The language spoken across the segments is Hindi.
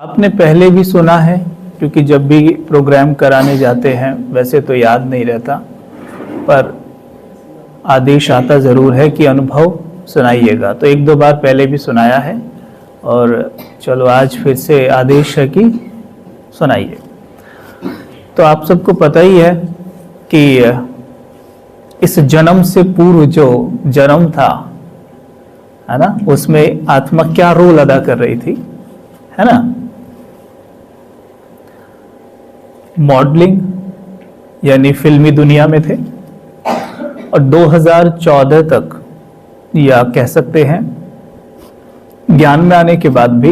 आपने पहले भी सुना है, क्योंकि जब भी प्रोग्राम कराने जाते हैं वैसे तो याद नहीं रहता, पर आदेश आता ज़रूर है कि अनुभव सुनाइएगा। तो एक दो बार पहले भी सुनाया है और चलो आज फिर से आदेश है कि सुनाइए। तो आप सबको पता ही है कि इस जन्म से पूर्व जो जन्म था, है ना, उसमें आत्मा क्या रोल अदा कर रही थी, है ना। मॉडलिंग यानी फिल्मी दुनिया में थे और 2014 तक, या कह सकते हैं ज्ञान में आने के बाद भी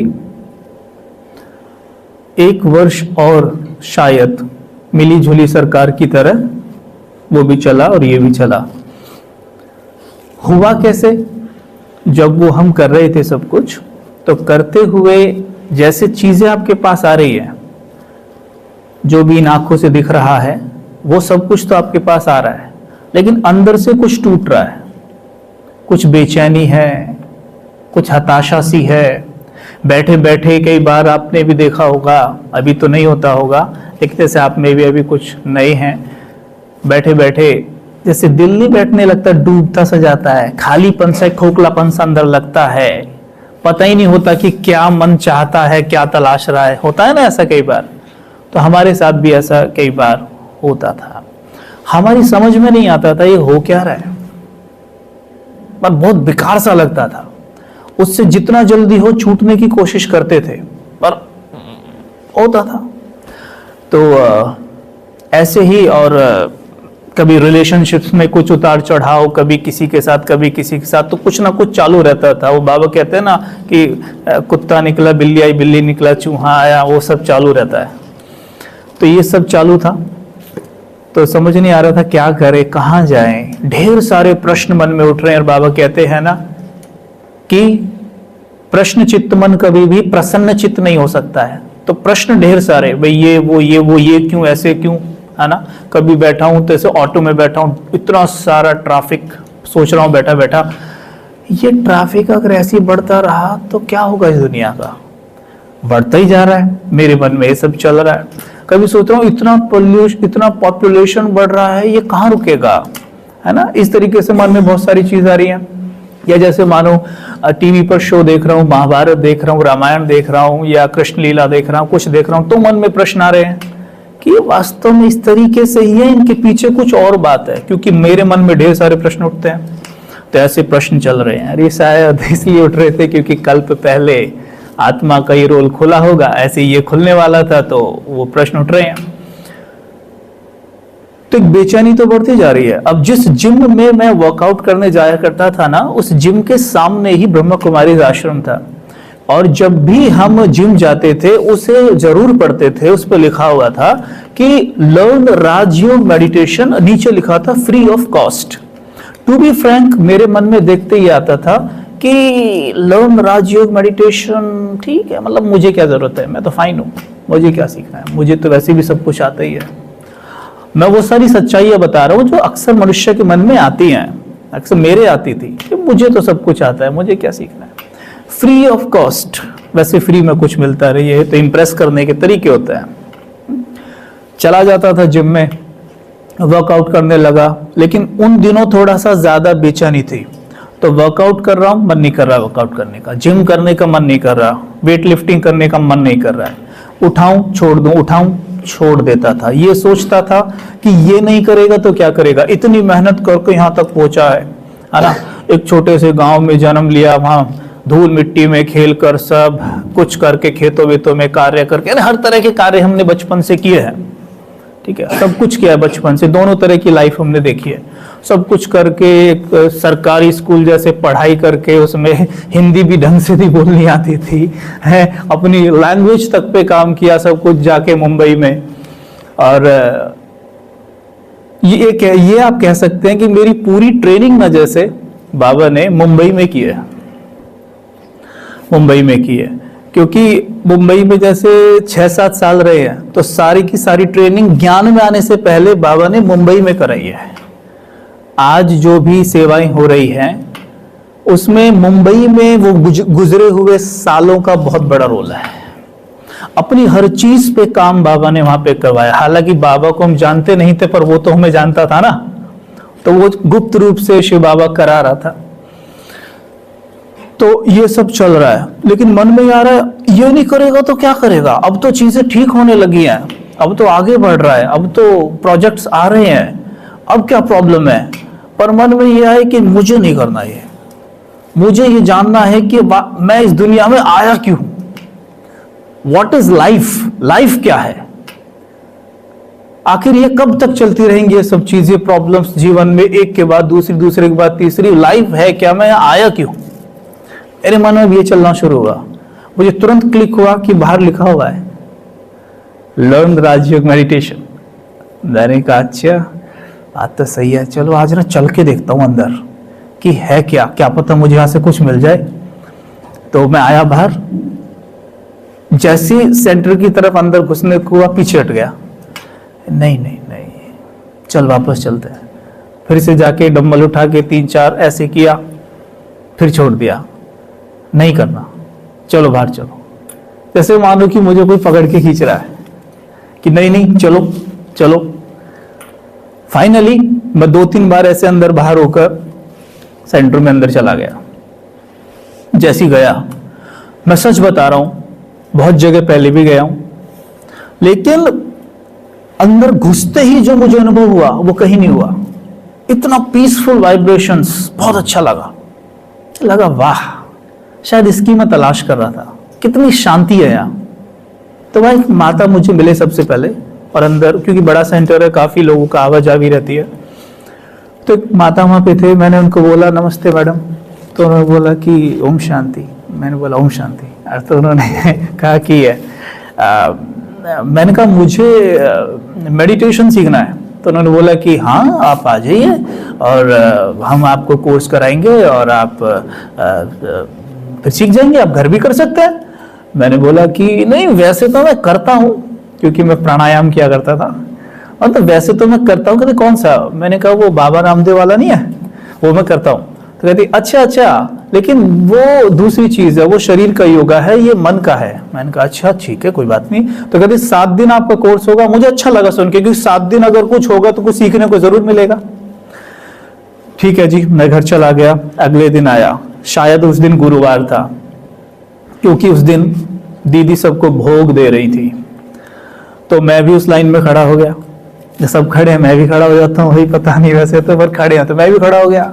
1 वर्ष और शायद मिली जुली सरकार की तरह वो भी चला और ये भी चला। हुआ कैसे? जब वो हम कर रहे थे सब कुछ, तो करते हुए जैसे चीजें आपके पास आ रही है, जो भी इन आंखों से दिख रहा है वो सब कुछ तो आपके पास आ रहा है, लेकिन अंदर से कुछ टूट रहा है, कुछ बेचैनी है, कुछ हताशा सी है। बैठे बैठे कई बार आपने भी देखा होगा, अभी तो नहीं होता होगा, लेकिन जैसे आप में भी अभी कुछ नए हैं, बैठे बैठे जैसे दिल नहीं बैठने लगता, डूबता सा जाता है, खालीपन सा, खोखलापन सा अंदर लगता है, पता ही नहीं होता कि क्या मन चाहता है, क्या तलाश रहा है। होता है ना ऐसा कई बार। तो हमारे साथ भी ऐसा कई बार होता था। हमारी समझ में नहीं आता था ये हो क्या रहा है, पर बहुत बेकार सा लगता था। उससे जितना जल्दी हो छूटने की कोशिश करते थे, पर होता था। तो ऐसे ही, और कभी रिलेशनशिप्स में कुछ उतार चढ़ाव, कभी किसी के साथ कभी किसी के साथ, तो कुछ ना कुछ चालू रहता था। वो बाबा कहते हैं ना कि कुत्ता निकला बिल्ली आई, बिल्ली निकला चूहा आया, वो सब चालू रहता है। तो ये सब चालू था। तो समझ नहीं आ रहा था क्या करें, कहाँ जाएं। ढेर सारे प्रश्न मन में उठ रहे हैं, और बाबा कहते हैं ना कि प्रश्न चित्त मन कभी भी प्रसन्न चित्त नहीं हो सकता है। तो प्रश्न ढेर सारे, भाई ये वो ये क्यों, ऐसे क्यों, है ना। कभी बैठा हूं तो ऐसे ऑटो में बैठा हूं, इतना सारा ट्रैफिक, सोच रहा हूं बैठा बैठा, ये ट्रैफिक अगर ऐसे ही बढ़ता रहा तो क्या होगा इस दुनिया का। बढ़ता ही जा रहा है, मेरे मन में ये सब चल रहा है। कभी सोच रहा हूँ इतना पॉपुलेशन बढ़ रहा है, ये कहाँ रुकेगा, है ना। इस तरीके से मन में बहुत सारी चीज आ रही है। या जैसे मानो टीवी पर शो देख रहा हूँ, महाभारत देख रहा हूँ, रामायण देख रहा हूँ, या कृष्ण लीला देख रहा हूँ, कुछ देख रहा हूँ, तो मन में प्रश्न आ रहे हैं कि वास्तव में इस तरीके से ही है, इनके पीछे कुछ और बात है, क्योंकि मेरे मन में ढेर सारे प्रश्न उठते हैं। तो ऐसे प्रश्न चल रहे हैं। अरे शायद इसलिए उठ रहे थे क्योंकि कल्प पहले आत्मा का ये रोल खुला होगा, ऐसे ये खुलने वाला था, तो वो प्रश्न उठ रहे हैं। तो एक बेचैनी तो बढ़ती जा रही है। अब जिस जिम में मैं वर्कआउट करने जाया करता था ना, उस जिम के सामने ही ब्रह्मा कुमारी आश्रम था, और जब भी हम जिम जाते थे उसे जरूर पढ़ते थे। उस पर लिखा हुआ था कि लर्न राजयोग मेडिटेशन, नीचे लिखा था free of cost. To be frank, मेरे मन में देखते ही आता था कि लर्न राजयोग मेडिटेशन, ठीक है, मतलब मुझे क्या जरूरत है, मैं तो फाइन हूं, मुझे क्या सीखना है, मुझे तो वैसे भी सब कुछ आता ही है। मैं वो सारी सच्चाइयां बता रहा हूं जो अक्सर मनुष्य के मन में आती हैं, अक्सर मेरे आती थी कि मुझे तो सब कुछ आता है, मुझे क्या सीखना है। फ्री ऑफ कॉस्ट, वैसे फ्री में कुछ मिलता रही है, तो इंप्रेस करने के तरीके होते हैं। चला जाता था जिम में, वर्कआउट करने लगा, लेकिन उन दिनों थोड़ा सा ज्यादा बेचैनी थी। तो वर्कआउट कर रहा हूं, मन नहीं कर रहा वर्कआउट करने का, जिम करने का मन नहीं कर रहा, वेट लिफ्टिंग करने का मन नहीं कर रहा है, उठाऊं छोड़ दूं, उठाऊं छोड़ देता था। ये सोचता था कि ये नहीं करेगा तो क्या करेगा, इतनी मेहनत करके यहाँ तक पहुंचा है ना। एक छोटे से गांव में जन्म लिया, वहां धूल मिट्टी में खेल कर, सब कुछ करके, खेतों वेतों में कार्य करके, हर तरह के कार्य हमने बचपन से किए हैं, ठीक है, सब कुछ किया है बचपन से, दोनों तरह की लाइफ हमने देखी है। सब कुछ करके, एक सरकारी स्कूल जैसे पढ़ाई करके, उसमें हिंदी भी ढंग से नहीं बोलनी आती थी, है, अपनी लैंग्वेज तक पे काम किया, सब कुछ जाके मुंबई में। और ये आप कह सकते हैं कि मेरी पूरी ट्रेनिंग ना जैसे बाबा ने मुंबई में की है, मुंबई में की है, क्योंकि मुंबई में जैसे 6-7 साल रहे हैं, तो सारी की सारी ट्रेनिंग ज्ञान में आने से पहले बाबा ने मुंबई में कराई है। आज जो भी सेवाएं हो रही हैं उसमें मुंबई में वो गुजरे हुए सालों का बहुत बड़ा रोल है। अपनी हर चीज पे काम बाबा ने वहां पे करवाया। हालांकि बाबा को हम जानते नहीं थे, पर वो तो हमें जानता था ना, तो वो गुप्त रूप से शिव बाबा करा रहा था। तो ये सब चल रहा है, लेकिन मन में आ रहा है ये नहीं करेगा तो क्या करेगा, अब तो चीजें ठीक होने लगी हैं, अब तो आगे बढ़ रहा है, अब तो प्रोजेक्ट्स आ रहे हैं, अब क्या प्रॉब्लम है। पर मन में यह है कि मुझे नहीं करना, ये मुझे ये जानना है कि मैं इस दुनिया में आया क्यों, व्हाट इज लाइफ, लाइफ क्या है, आखिर ये कब तक चलती रहेंगी ये सब चीजें, प्रॉब्लम्स जीवन में, एक के बाद दूसरी, दूसरे के बाद तीसरी, लाइफ है क्या, मैं आया क्यों। मेरे मन में ये चलना शुरू हुआ। मुझे तुरंत क्लिक हुआ कि बाहर लिखा हुआ है लर्न राजयोग मेडिटेशन। मैंने कहा अच्छा बात तो सही है, चलो आज ना चल के देखता हूं अंदर कि है क्या, क्या पता मुझे यहां से कुछ मिल जाए। तो मैं आया बाहर, जैसे सेंटर की तरफ अंदर घुसने को हुआ, पीछे हट गया, नहीं नहीं नहीं, चल वापस चलते हैं। फिर से जाके डंबल उठा के 3-4 ऐसे किया, फिर छोड़ दिया, नहीं करना, चलो बाहर चलो। जैसे मानो कि मुझे कोई पकड़ के खींच रहा है कि नहीं नहीं चलो चलो। फाइनली मैं 2-3 बार ऐसे अंदर बाहर होकर सेंटर में अंदर चला गया। जैसी गया, मैं सच बता रहा हूं, बहुत जगह पहले भी गया हूं, लेकिन अंदर घुसते ही जो मुझे अनुभव हुआ वो कहीं नहीं हुआ। इतना पीसफुल वाइब्रेशंस, बहुत अच्छा लगा वाह, शायद इसकी मैं तलाश कर रहा था, कितनी शांति है यहाँ। तो भाई माता मुझे मिले सबसे पहले, और अंदर क्योंकि बड़ा सेंटर है, काफी लोगों का आवाजावी रहती है, तो एक माता वहां पे थे। मैंने उनको बोला नमस्ते मैडम, तो उन्होंने बोला कि ओम शांति। मैंने बोला ओम शांति, तो उन्होंने कहा कि मैंने कहा मुझे मेडिटेशन सीखना है। तो उन्होंने बोला कि हाँ आप आ जाइए और हम आपको कोर्स कराएंगे और आप फिर सीख जाएंगे, आप घर भी कर सकते हैं। मैंने बोला कि नहीं वैसे तो मैं करता हूँ, क्योंकि मैं प्राणायाम किया करता था, और तो वैसे तो मैं करता हूँ। कहते कौन सा? मैंने कहा वो बाबा रामदेव वाला नहीं है, वो मैं करता हूँ। तो कहती अच्छा, लेकिन वो दूसरी चीज है, वो शरीर का योगा है, ये मन का है। मैंने कहा अच्छा ठीक है कोई बात नहीं। तो कहती 7 दिन आपका कोर्स होगा। मुझे अच्छा लगा सुन के, क्योंकि 7 दिन अगर कुछ होगा तो कुछ सीखने को जरूर मिलेगा। ठीक है जी, मैं घर चला गया। अगले दिन आया, शायद उस दिन गुरुवार था, क्योंकि उस दिन दीदी सबको भोग दे रही थी। तो मैं भी उस लाइन में खड़ा हो गया, सब खड़े हैं मैं भी खड़ा हो जाता हूँ, वही पता नहीं वैसे तो, पर खड़े हैं तो मैं भी खड़ा हो गया।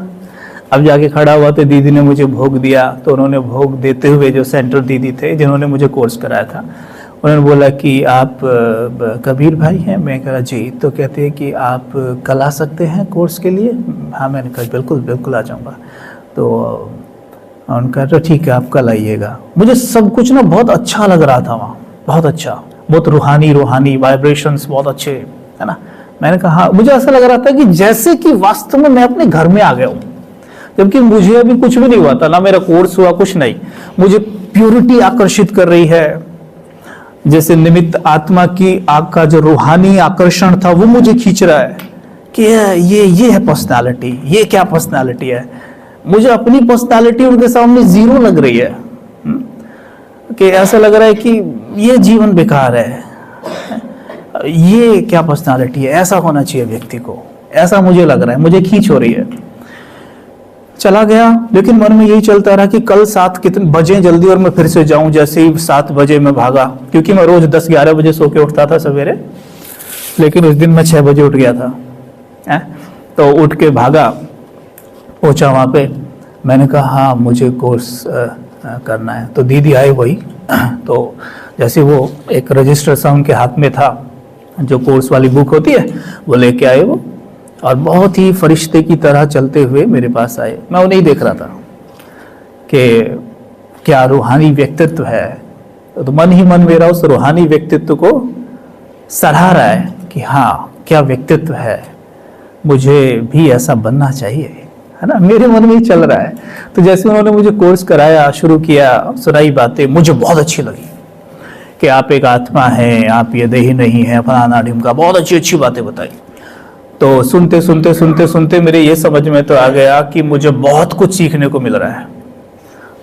अब जाके खड़ा हुआ तो दीदी ने मुझे भोग दिया। तो उन्होंने भोग देते हुए, जो सेंटर दीदी थे जिन्होंने मुझे कोर्स कराया था, उन्होंने बोला कि आप कबीर भाई हैं? मैं कहा जी। तो कहते हैं कि आप कल आ सकते हैं कोर्स के लिए? हाँ, मैंने कहा बिल्कुल बिल्कुल आ जाऊँगा। तो उनका तो ठीक है आप कल आइएगा। मुझे सब कुछ ना बहुत अच्छा लग रहा था वहाँ, बहुत अच्छा, बहुत रूहानी वाइब्रेशंस बहुत अच्छे, है ना। मैंने कहा हाँ, मुझे ऐसा लग रहा था कि जैसे कि वास्तव में मैं अपने घर में आ गया हूँ, जबकि मुझे अभी कुछ भी नहीं हुआ था, ना मेरा कोर्स हुआ, कुछ नहीं। मुझे प्योरिटी आकर्षित कर रही है, जैसे निमित्त आत्मा की आग का जो रूहानी आकर्षण था वो मुझे खींच रहा है कि ये है पर्सनालिटी, ये क्या पर्सनालिटी है। मुझे अपनी पर्सनालिटी उनके सामने जीरो लग रही है, कि ऐसा लग रहा है कि ये जीवन बेकार है, ये क्या पर्सनालिटी है, ऐसा होना चाहिए व्यक्ति को, ऐसा मुझे लग रहा है, मुझे खींच हो रही है। चला गया, लेकिन मन में यही चलता रहा कि कल 7 कितने बजे जल्दी और मैं फिर से जाऊं। जैसे ही 7 बजे मैं भागा, क्योंकि मैं रोज 10-11 बजे सो के उठता था सवेरे, लेकिन उस दिन मैं 6 बजे उठ गया था। तो उठ के भागा, पहुंचा वहां पे। मैंने कहा हाँ मुझे कोर्स करना है। तो दीदी आए वही, तो जैसे वो एक रजिस्टर सा उनके हाथ में था, जो कोर्स वाली बुक होती है, वो लेके आए वो, और बहुत ही फरिश्ते की तरह चलते हुए मेरे पास आए। मैं उन्हें ही देख रहा था कि क्या रूहानी व्यक्तित्व है। तो मन ही मन मेरा उस रूहानी व्यक्तित्व को सराह रहा है कि हाँ क्या व्यक्तित्व है, मुझे भी ऐसा बनना चाहिए, है ना। मेरे मन में ही चल रहा है। तो जैसे उन्होंने मुझे कोर्स कराया, शुरू किया, सुनाई बातें, मुझे बहुत अच्छी लगी कि आप एक आत्मा हैं, आप ये देही नहीं है, फलाना ढिमका, बहुत अच्छी बातें बताई। तो सुनते मेरे ये समझ में तो आ गया कि मुझे बहुत कुछ सीखने को मिल रहा है।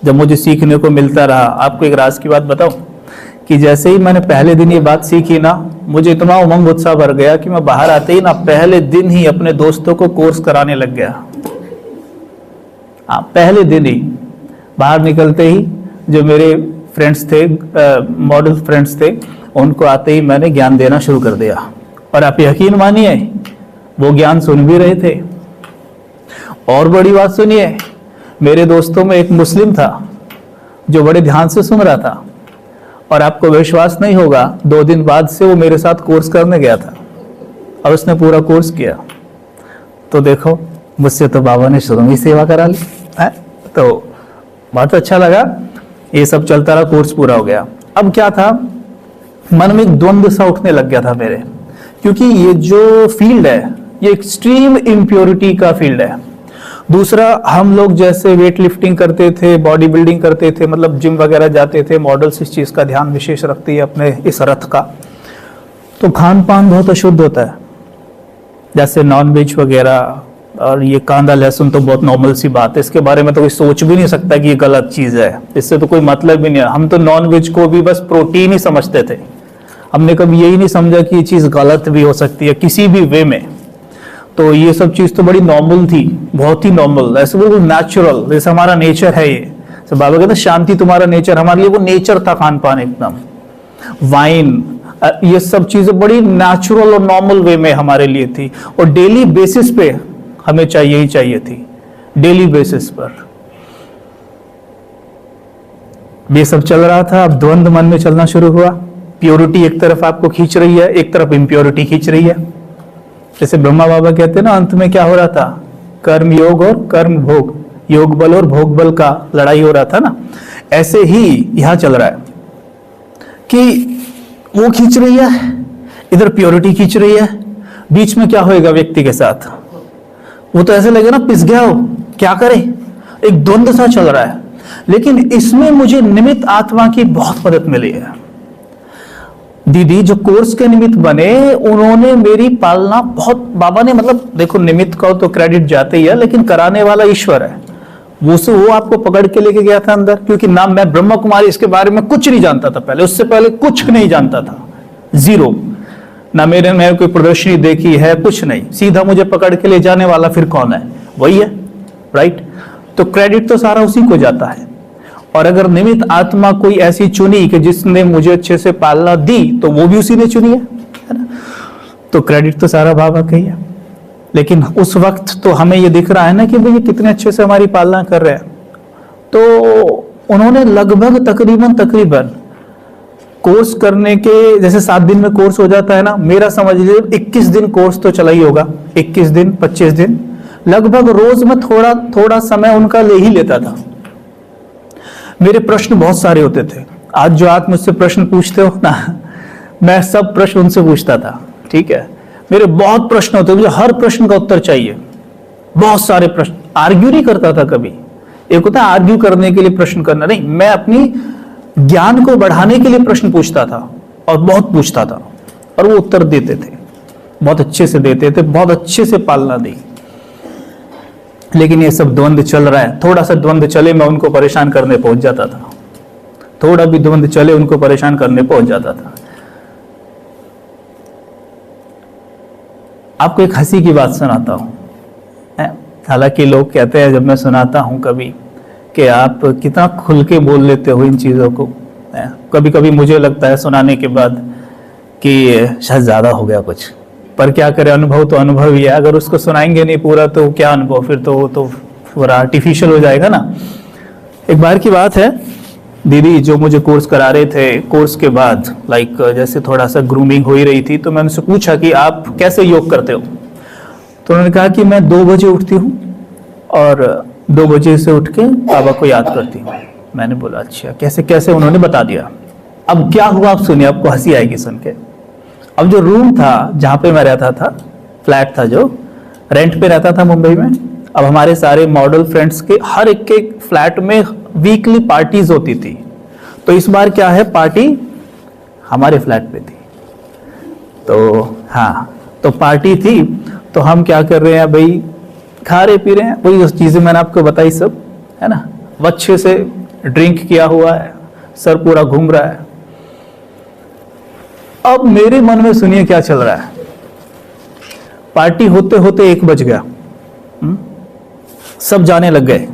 जब मुझे सीखने को मिलता रहा, आपको एक राज की बात बताऊं कि जैसे ही मैंने पहले दिन ये बात सीखी ना, मुझे इतना उमंग उत्साह भर गया कि मैं बाहर आते ही ना पहले दिन ही अपने दोस्तों को कोर्स कराने लग गया। हाँ, पहले दिन ही बाहर निकलते ही जो मेरे फ्रेंड्स थे, मॉडल फ्रेंड्स थे, उनको आते ही मैंने ज्ञान देना शुरू कर दिया। और आप यकीन मानिए वो ज्ञान सुन भी रहे थे। और बड़ी बात सुनिए, मेरे दोस्तों में एक मुस्लिम था जो बड़े ध्यान से सुन रहा था, और आपको विश्वास नहीं होगा 2 दिन बाद से वो मेरे साथ कोर्स करने गया था और उसने पूरा कोर्स किया। तो देखो, मुझसे तो बाबा ने शुरू में ही सेवा करा ली है। तो बहुत अच्छा लगा, ये सब चलता रहा, कोर्स पूरा हो गया। अब क्या था, मन में एक द्वंद्व सा उठने लग गया था मेरे, क्योंकि ये जो फील्ड है ये एक्सट्रीम इम्प्योरिटी का फील्ड है। दूसरा, हम लोग जैसे वेट लिफ्टिंग करते थे, बॉडी बिल्डिंग करते थे, मतलब जिम वगैरह जाते थे, मॉडल्स इस चीज़ का ध्यान विशेष रखती है अपने इस रथ का। तो खान पान बहुत अशुद्ध होता है, जैसे नॉन वेज वगैरह, और ये कांदा लहसुन तो बहुत नॉर्मल सी बात है, इसके बारे में तो कोई सोच भी नहीं सकता कि ये गलत चीज़ है, इससे तो कोई मतलब भी नहीं है। हम तो नॉन वेज को भी बस प्रोटीन ही समझते थे, हमने कभी यही नहीं समझा कि ये चीज़ गलत भी हो सकती है किसी भी वे में। तो ये सब चीज़ तो बड़ी नॉर्मल थी, बहुत ही नॉर्मल, ऐसे बिल्कुल नेचुरल, जैसे हमारा नेचर है ये। तो बाबा कहते शांति तुम्हारा नेचर, हमारे लिए वो नेचर था खान पान एकदम। वाइन, ये सब चीज़ें बड़ी नेचुरल और नॉर्मल वे में हमारे लिए थी, और डेली बेसिस पे हमें चाहिए ही चाहिए थी, डेली बेसिस पर। ये सब चल रहा था। अब द्वंद्व मन में चलना शुरू हुआ। प्योरिटी एक तरफ आपको खींच रही है, एक तरफ इम्प्योरिटी खींच रही है। जैसे ब्रह्मा बाबा कहते हैं ना, अंत में क्या हो रहा था, कर्म योग और कर्म भोग, योग बल और भोग बल का लड़ाई हो रहा था ना, ऐसे ही यहां चल रहा है कि वो खींच रही है, इधर प्योरिटी खींच रही है। बीच में क्या होएगा व्यक्ति के साथ, वो तो ऐसे लगे ना पिस गया हो, क्या करे, एक द्वंद्व सा चल रहा है। लेकिन इसमें मुझे निमित्त आत्मा की बहुत मदद मिली है। दीदी जो कोर्स के निमित्त बने, उन्होंने मेरी पालना बहुत, बाबा ने, मतलब देखो निमित्त का तो क्रेडिट जाते ही है, लेकिन कराने वाला ईश्वर है। वो आपको पकड़ के लेके गया था अंदर, क्योंकि ना मैं ब्रह्मा कुमारी इसके बारे में कुछ नहीं जानता था पहले, उससे पहले कुछ नहीं जानता था, जीरो। ना मैंने कोई प्रदर्शनी देखी है, कुछ नहीं, सीधा मुझे पकड़ के ले जाने वाला फिर कौन है, वही है, राइट। तो क्रेडिट तो सारा उसी को जाता है। और अगर निमित्त आत्मा कोई ऐसी चुनी कि जिसने मुझे अच्छे से पालना दी, तो वो भी उसी ने चुनी है ना, तो क्रेडिट तो सारा बाबा का ही है। लेकिन उस वक्त तो हमें ये दिख रहा है ना कि भाई ये कितने अच्छे से हमारी पालना कर रहे हैं। तो उन्होंने लगभग तकरीबन कोर्स करने के, जैसे 7 दिन में कोर्स हो जाता है ना, मेरा समझ लीजिए 21 दिन कोर्स तो चला ही होगा, 21 दिन 25 दिन, लगभग रोज में थोड़ा थोड़ा समय उनका ले ही लेता था। मेरे प्रश्न बहुत सारे होते थे। आज जो आप मुझसे प्रश्न पूछते हो ना, मैं सब प्रश्न उनसे पूछता था, ठीक है। मेरे बहुत प्रश्न होते, मुझे हर प्रश्न का उत्तर चाहिए, बहुत सारे प्रश्न। आर्ग्यू नहीं करता था कभी, एक होता है आर्ग्यू करने के लिए प्रश्न करना, नहीं, मैं अपनी ज्ञान को बढ़ाने के लिए प्रश्न पूछता था, और बहुत पूछता था, और वो उत्तर देते थे, बहुत अच्छे से देते थे, बहुत अच्छे से पालना दी। लेकिन ये सब द्वंद्व चल रहा है, थोड़ा सा द्वंद्व चले मैं उनको परेशान करने पहुंच जाता था, थोड़ा भी द्वंद्व चले उनको परेशान करने पहुंच जाता था। आपको एक हंसी की बात सुनाता हूं। हालांकि लोग कहते हैं जब मैं सुनाता हूं कभी कि आप कितना खुल के बोल लेते हो इन चीज़ों को। कभी कभी मुझे लगता है सुनाने के बाद कि शायद ज़्यादा हो गया कुछ, पर क्या करें, अनुभव तो अनुभव ही है। अगर उसको सुनाएंगे नहीं पूरा तो क्या अनुभव, फिर तो पूरा आर्टिफिशियल हो जाएगा ना। एक बार की बात है, दीदी जो मुझे कोर्स करा रहे थे, कोर्स के बाद लाइक जैसे थोड़ा सा ग्रूमिंग हो ही रही थी, तो मैंने उनसे पूछा कि आप कैसे योग करते हो। तो उन्होंने कहा कि मैं 2 बजे उठती हूँ और 2 बजे से उठ के बाबा को याद करती हूँ। मैंने बोला अच्छा कैसे कैसे, उन्होंने बता दिया। अब क्या हुआ आप सुनिए, आपको हंसी आएगी सुन के। अब जो रूम था जहाँ पे मैं रहता था, फ्लैट था जो रेंट पे रहता था मुंबई में, अब हमारे सारे मॉडल फ्रेंड्स के हर एक के फ्लैट में वीकली पार्टीज होती थी। तो इस बार क्या है, पार्टी हमारे फ्लैट पे थी। तो हाँ, तो पार्टी थी, तो हम क्या कर रहे हैं भाई, खा रहे पी रहे हैं, वही चीज़ें मैंने आपको बताई सब, है ना। अच्छे से ड्रिंक किया हुआ है, सर पूरा घूम रहा है। अब मेरे मन में सुनिए क्या चल रहा है। पार्टी होते होते 1 बज गया, सब जाने लग गए।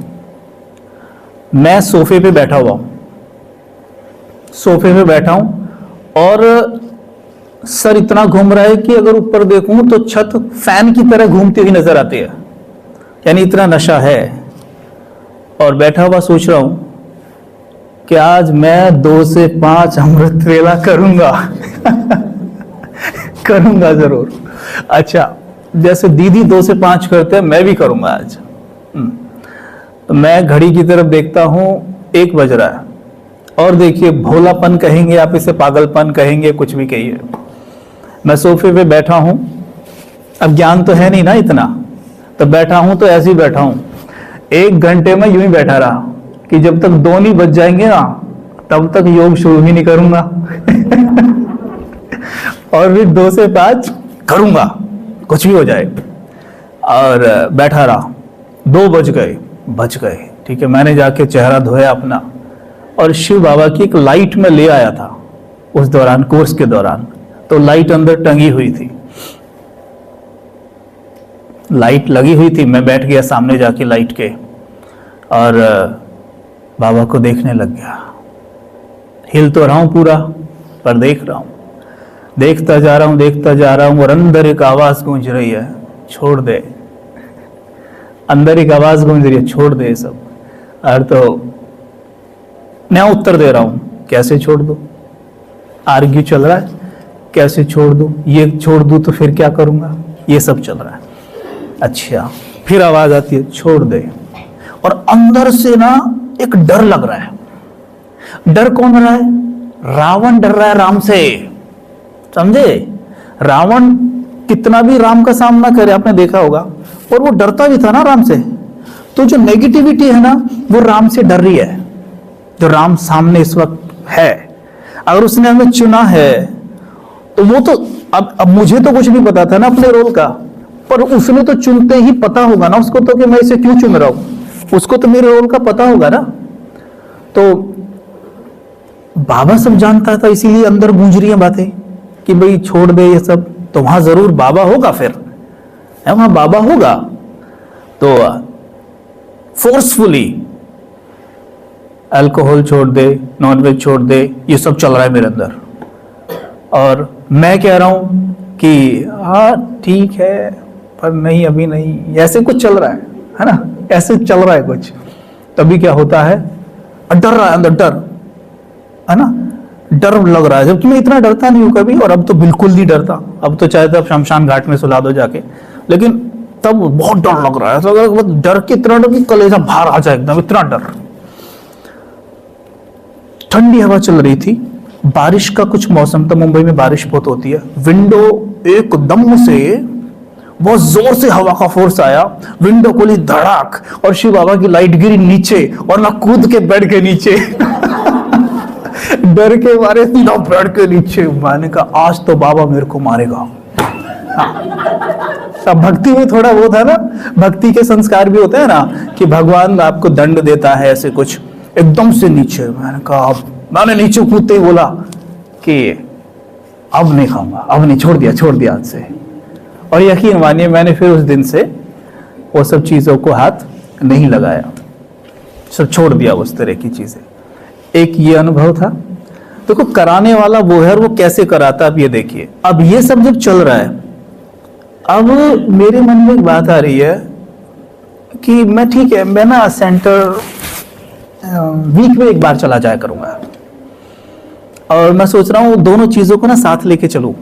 मैं सोफे पे बैठा हुआ हूं, सोफे पे बैठा हूं और सर इतना घूम रहा है कि अगर ऊपर देखूं तो छत फैन की तरह घूमती हुई नजर आती है, यानी इतना नशा है। और बैठा हुआ सोच रहा हूं कि आज मैं 2 से 5 अमृत वेला करूंगा करूंगा जरूर। अच्छा, जैसे दीदी 2 से 5 करते हैं, मैं भी करूंगा आज। तो मैं घड़ी की तरफ देखता हूं, 1 बज रहा है। और देखिए, भोलापन कहेंगे आप इसे, पागलपन कहेंगे, कुछ भी कहिए, मैं सोफे पे बैठा हूं। अब ज्ञान तो है नहीं ना इतना, तो बैठा हूं तो ऐसे ही बैठा हूं। 1 घंटे में यूं ही बैठा रहा कि जब तक 2 नहीं बज जाएंगे ना, तब तक योग शुरू ही नहीं करूंगा और फिर 2 से 5 करूंगा, कुछ भी हो जाए। और बैठा रहा, 2 बज गए, ठीक है। मैंने जाके चेहरा धोया अपना और शिव बाबा की एक लाइट में ले आया था उस दौरान, कोर्स के दौरान। तो लाइट अंदर टंगी हुई थी, लाइट लगी हुई थी। मैं बैठ गया सामने जाके लाइट के और बाबा को देखने लग गया। हिल तो रहा हूं पूरा, पर देख रहा हूं, देखता जा रहा हूं और अंदर एक आवाज गूंज रही है, छोड़ दे। अंदर एक आवाज गूंज रही है, छोड़ दे सब। और तो मैं उत्तर दे रहा हूं, कैसे छोड़ दूं? आर्ग्यू चल रहा है, कैसे छोड़ दूं? ये छोड़ दूं तो फिर क्या करूंगा? ये सब चल रहा है। अच्छा, फिर आवाज आती है, छोड़ दे। और अंदर से ना एक डर लग रहा है। डर कौन रहा है? रावण डर रहा है राम से, समझे? रावण कितना भी राम का सामना करे, आपने देखा होगा, और वो डरता भी था ना राम से। तो जो नेगेटिविटी है ना, वो राम से डर रही है, जो राम सामने इस वक्त है। अगर उसने हमें चुना है तो वो तो अब मुझे तो कुछ नहीं पता था ना अपने रोल का, पर उसने तो चुनते ही पता होगा ना उसको तो कि मैं इसे क्यों चुन रहा हूं। उसको तो मेरे रोल का पता होगा ना। तो बाबा सब जानता था, इसीलिए अंदर गूंज रही है बातें कि भाई छोड़ दे ये सब। तो वहां जरूर बाबा होगा, फिर वहां बाबा होगा। तो फोर्सफुली अल्कोहल छोड़ दे, नॉनवेज छोड़ दे, ये सब चल रहा है मेरे अंदर। और मैं कह रहा हूं कि हाँ ठीक है, पर नहीं, अभी नहीं, ऐसे कुछ चल रहा है ना, ऐसे चल रहा है कुछ। तभी क्या होता है, डर रहा है अंदर, डर है ना, डर लग रहा है। जबकि मैं इतना डरता नहीं हूं कभी, और अब तो बिल्कुल नहीं डरता। अब तो चाहे तब शमशान घाट में सुला दो जाके, लेकिन तब बहुत डर लग रहा है। तो डर के इतना डर कि कलेजा बाहर आ जाए एकदम, इतना डर। ठंडी हवा चल रही थी, बारिश का कुछ मौसम था, मुंबई में बारिश बहुत होती है। विंडो एकदम से बहुत जोर से हवा का फोर्स आया, विंडो खोली धड़ाक, और शिव बाबा की लाइट गिरी नीचे, और मैं कूद के बैठ के नीचे डर के मारे सीधा बैठ के नीचे। मैंने कहा आज तो बाबा मेरे को मारेगा। अब भक्ति में थोड़ा वो था ना, भक्ति के संस्कार भी होते हैं ना, कि भगवान आपको दंड देता है ऐसे कुछ। एकदम से नीचे मैंने कहा, मैंने नीचे कूदते ही बोला कि अब नहीं खाऊंगा, अब नहीं, छोड़ दिया आज से। और यकीन मानिए, मैंने फिर उस दिन से वो सब चीजों को हाथ नहीं लगाया, सब छोड़ दिया उस तरह की चीजें। एक ये अनुभव था। देखो, कराने वाला वो है, और वो कैसे कराता, अब ये देखिए। अब ये सब जब चल रहा है, अब मेरे मन में एक बात आ रही है कि मैं, ठीक है, मैं ना सेंटर वीक में 1 बार चला जाया करूंगा, और मैं सोच रहा हूँ दोनों चीजों को ना साथ लेके चलूं।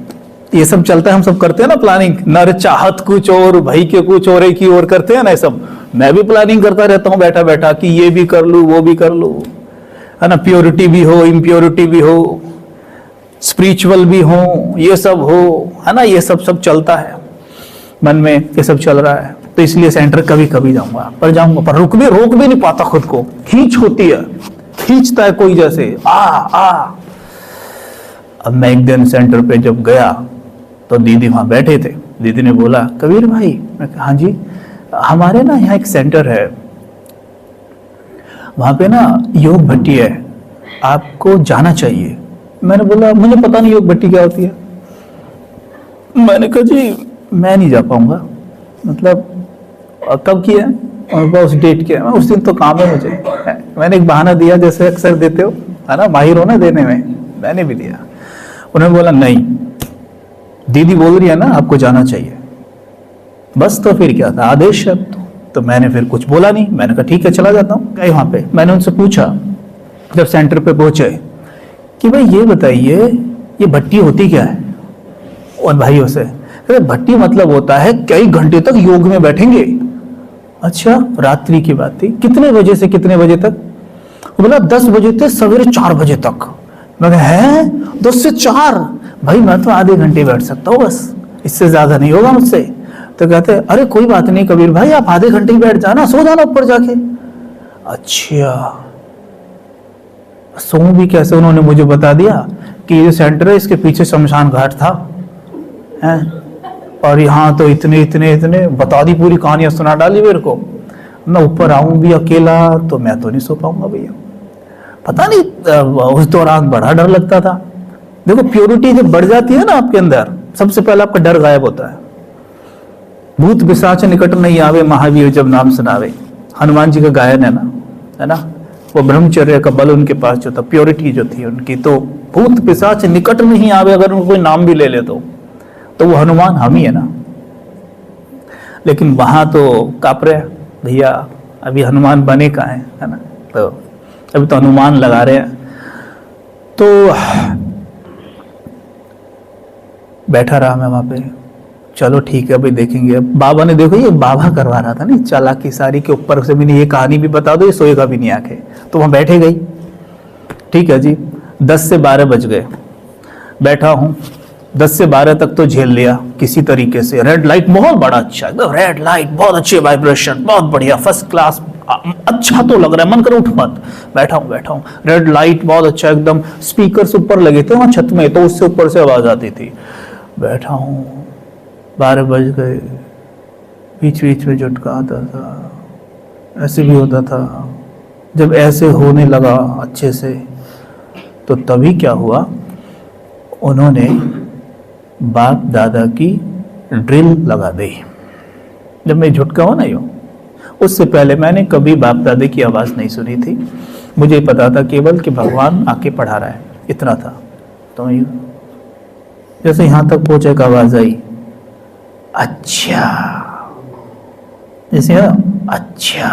ये सब चलता है, हम सब करते हैं ना प्लानिंग, नर चाहत कुछ और भाई के कुछ और एक ही और करते हैं ना, ये सब मैं भी प्लानिंग करता रहता हूँ बैठा बैठा कि ये भी कर लूं, वो भी कर लूं, है ना, प्योरिटी भी हो, इम्प्योरिटी भी हो, स्पिरिचुअल भी हो, ये सब हो, है ना, ये सब चलता है मन में, ये सब चल रहा है। तो इसलिए सेंटर कभी कभी जाऊंगा, पर रोक भी नहीं पाता खुद को, खींच होती है, खींचता है कोई जैसे आ। अब मैं एक दिन सेंटर पे जब गया तो दीदी वहां बैठे थे। दीदी ने बोला, कबीर भाई। मैं कहा, हाँ जी, हमारे ना यहाँ एक सेंटर है, वहां पे ना योग भट्टी है, आपको जाना चाहिए। मैंने बोला, मुझे पता नहीं योग भट्टी क्या होती है। मैंने कहा जी मैं नहीं जा पाऊंगा, मतलब कब किया है और उस डेट किया है, उस दिन तो काम है मुझे। मैंने एक बहाना दिया जैसे अक्सर देते हो, है ना, माहिर हो ना देने में, मैंने भी दिया। उन्होंने बोला नहीं, दीदी बोल रही है ना आपको जाना चाहिए, बस। तो फिर क्या था, आदेश है। तो मैंने फिर कुछ बोला नहीं, मैंने कहा ठीक है चला जाता हूँ। गए वहाँ पे, मैंने उनसे पूछा जब सेंटर पे पहुंचे कि भाई ये बताइए ये भट्टी होती क्या है, और भाइयों से, भट्टी मतलब होता है कई घंटे तक योग में बैठेंगे। अच्छा, रात्रि की बात थी, कितने बजे से कितने बजे तक? बोला 10 बजे से सवेरे 4 बजे तक। मैं कहा है 10 से 4? भाई मैं तो आधे घंटे बैठ सकता हूँ बस, इससे ज्यादा नहीं होगा मुझसे। तो कहते अरे कोई बात नहीं कबीर भाई, आप आधे घंटे ही बैठ जाना, सो जाना ऊपर जाके। अच्छा, सो भी कैसे? उन्होंने मुझे बता दिया कि ये सेंटर है, इसके पीछे शमशान घाट था, है, और यहाँ तो इतने इतने इतने, बता दी पूरी कहानियां सुना डाली मेरे को। मैं ऊपर आऊं भी अकेला तो मैं तो नहीं सो पाऊंगा भैया। पता नहीं उस दौरान बड़ा डर लगता था। देखो प्योरिटी जब बढ़ जाती है ना आपके अंदर, सबसे पहले आपका डर गायब होता है। भूत पिशाच निकट नहीं आवे, महावीर जब नाम सुनावे, हनुमान जी का गायन है ना, वो ब्रह्मचर्य का बल उनके पास जो था, प्योरिटी जो थी उनकी, तो भूत पिशाच निकट नहीं आवे, अगर उनको कोई नाम भी ले ले तो वो हनुमान हम ही है ना। लेकिन वहां तो काप रहे भैया, अभी हनुमान बने का है ना, तो अभी तो हनुमान लगा रहे हैं। तो बैठा रहा मैं वहां पे, चलो ठीक है भाई देखेंगे। बाबा ने, देखो ये बाबा करवा रहा था नहीं चालाकी सारी के ऊपर से, मैंने ये कहानी भी बता दो, ये सोएगा भी नहीं आके। तो वहां बैठे गई, ठीक है जी। 10 से 12 बज गए, बैठा हूं, 10 से 12 तक तो झेल लिया किसी तरीके से। रेड लाइट बहुत बड़ा अच्छा, एकदम रेड लाइट, बहुत अच्छे वाइब्रेशन, बहुत बढ़िया, फर्स्ट क्लास, अच्छा तो लग रहा है, मन कर उठ मत। बैठा हूं, रेड लाइट बहुत अच्छा, एकदम स्पीकर ऊपर लगे थे वहां छत में, तो उससे ऊपर से आवाज आती थी। बैठा हूं, 12 बज गए, बीच बीच में झटका आता था, ऐसे भी होता था। जब ऐसे होने लगा अच्छे से, तो तभी क्या हुआ, उन्होंने बाप दादा की ड्रिल लगा दी। जब मैं झुटका हो ना यूं, उससे पहले मैंने कभी बाप दादा की आवाज़ नहीं सुनी थी। मुझे पता था केवल कि भगवान आके पढ़ा रहा है, इतना था। तो जैसे यहाँ तक पहुंचे एक आवाज़ आई, अच्छा, जैसे अच्छा,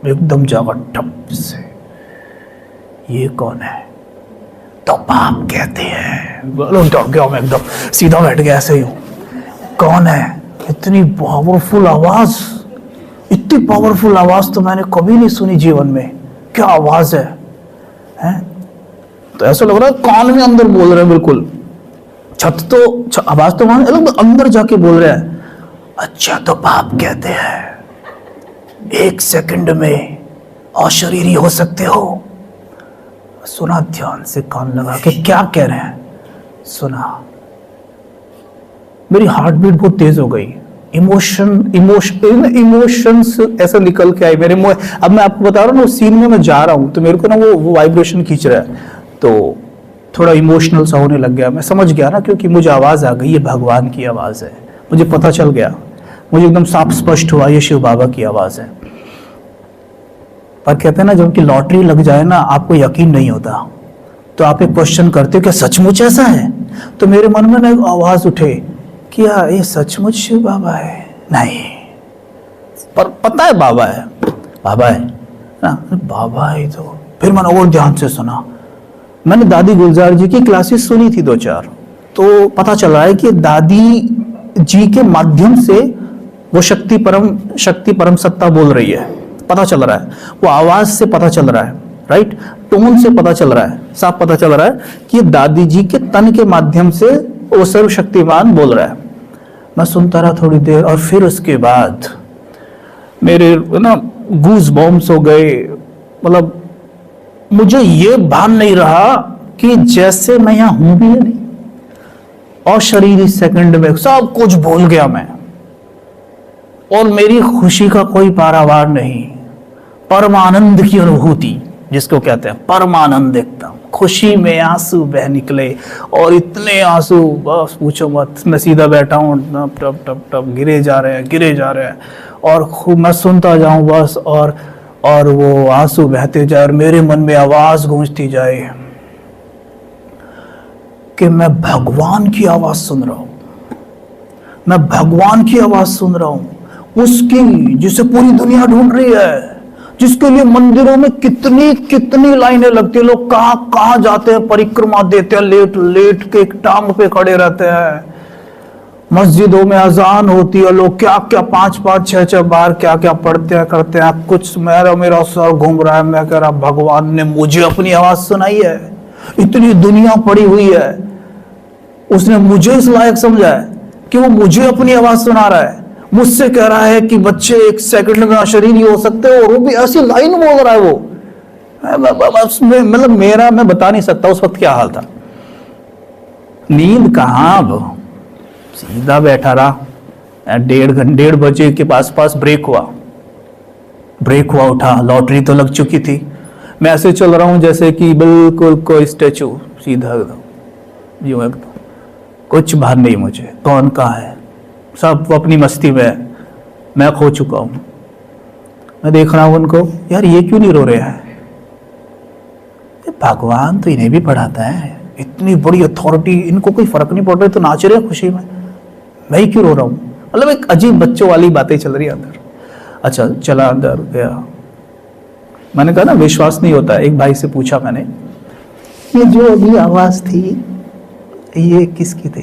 एकदम जागा ठप से, ये कौन है? तो बाप कहते हैं। डर गया मैं, एकदम सीधा बैठ गया ऐसे ही। कौन है? इतनी पावरफुल आवाज, इतनी पावरफुल आवाज तो मैंने कभी नहीं सुनी जीवन में। क्या आवाज है, हैं? तो ऐसा लग रहा है कान में अंदर बोल रहे हैं, बिल्कुल छत तो आवाज तो वहां अंदर जाके बोल रहे हैं। अच्छा, तो बाप कहते हैं 1 सेकंड में अशरीरी हो सकते हो। सुना ध्यान से, कान लगा के, क्या कह रहे हैं सुना। मेरी हार्ट बीट बहुत तेज हो गई, इमोशंस ऐसा निकल के आए मेरे मुंह। अब मैं आपको बता रहा हूँ ना, उस सीन में मैं जा रहा हूँ तो मेरे को ना वो वाइब्रेशन खींच रहा है, तो थोड़ा इमोशनल सा होने लग गया। मैं समझ गया ना, क्योंकि मुझे आवाज आ गई, ये भगवान की आवाज है, मुझे पता चल गया, मुझे एकदम साफ स्पष्ट हुआ ये शिव बाबा की आवाज है। पर कहते हैं ना, जब कि लॉटरी लग जाए ना, आपको यकीन नहीं होता, तो आप एक क्वेश्चन करते हो क्या सचमुच ऐसा है? तो मेरे मन में ना एक आवाज उठे, क्या ये सचमुच शिव बाबा है? नहीं, पर पता है बाबा है, बाबा है ना, बाबा है। तो फिर मैंने और ध्यान से सुना। मैंने दादी गुलजार जी की क्लासेस सुनी थी 2-4, तो पता चल रहा है कि दादी जी के माध्यम से वो शक्ति परम सत्ता बोल रही है। पता चल रहा है, वो आवाज से पता चल रहा है, राइट, टोन से पता चल रहा है, साफ पता चल रहा है कि दादी जी के तन के माध्यम से वो सर्वशक्तिमान बोल रहा है। मैं सुनता रहा थोड़ी देर, और फिर उसके बाद मेरे ना गूज बॉम्ब्स हो गए। मतलब मुझे ये भान नहीं रहा कि जैसे मैं यहां हूं भी नहीं, और शरीर इस सेकंड में सब कुछ भूल गया मैं, और मेरी खुशी का कोई पारावार नहीं। परमानंद की अनुभूति जिसको कहते हैं, परमानंद एकदम खुशी में आंसू बह निकले, और इतने आंसू बस पूछो मत। मैं सीधा बैठा हूँ, टप टप टप टप गिरे जा रहे हैं, गिरे जा रहे हैं, और खूब मैं सुनता जाऊं बस, और वो आंसू बहते जाए, और मेरे मन में आवाज गूंजती जाए कि मैं भगवान की आवाज सुन रहा हूं, मैं भगवान की आवाज सुन रहा हूं, उसकी जिसे पूरी दुनिया ढूंढ रही है, जिसके लिए मंदिरों में कितनी कितनी लाइनें लगती है, लोग कहां कहां जाते हैं, परिक्रमा देते हैं, लेट लेट के टांग पे खड़े रहते हैं, मस्जिदों में अजान होती है, लोग क्या क्या 5-5 6-6 बार क्या क्या पढ़ते हैं करते हैं। कुछ मेरा सर घूम रहा है, मैं कह रहा भगवान ने मुझे अपनी आवाज सुनाई है, इतनी दुनिया पड़ी हुई है, उसने मुझे इस लायक समझा है कि वो मुझे अपनी आवाज सुना रहा है, मुझसे कह रहा है कि बच्चे 1 सेकंड में अशरीरी हो सकते हो, और वो भी ऐसी लाइन बोल रहा है वो। मतलब मैं बता नहीं सकता उस वक्त क्या हाल था। नींद कहां, अब सीधा बैठा रहा। 1:30 बजे के पास ब्रेक हुआ, उठा, लॉटरी तो लग चुकी थी। मैं ऐसे चल रहा हूं जैसे कि बिल्कुल कोई स्टैचू, सीधा एकदम, कुछ भान नहीं मुझे, कौन कहाँ है, सब अपनी मस्ती में है, मैं खो चुका हूं। मैं देख रहा हूं उनको, यार ये क्यों नहीं रो रहे हैं, भगवान तो इन्हें भी पढ़ाता है, इतनी बड़ी अथॉरिटी, इनको कोई फर्क नहीं पड़ रहा, तो नाच रहे हैं खुशी में, मैं ही क्यों रो रहा हूं। मतलब एक अजीब बच्चों वाली बातें चल रही है अंदर। अच्छा, चला अंदर गया, मैंने कहा ना विश्वास नहीं होता। एक भाई से पूछा मैंने, ये जो अभी आवाज थी ये किसकी थी?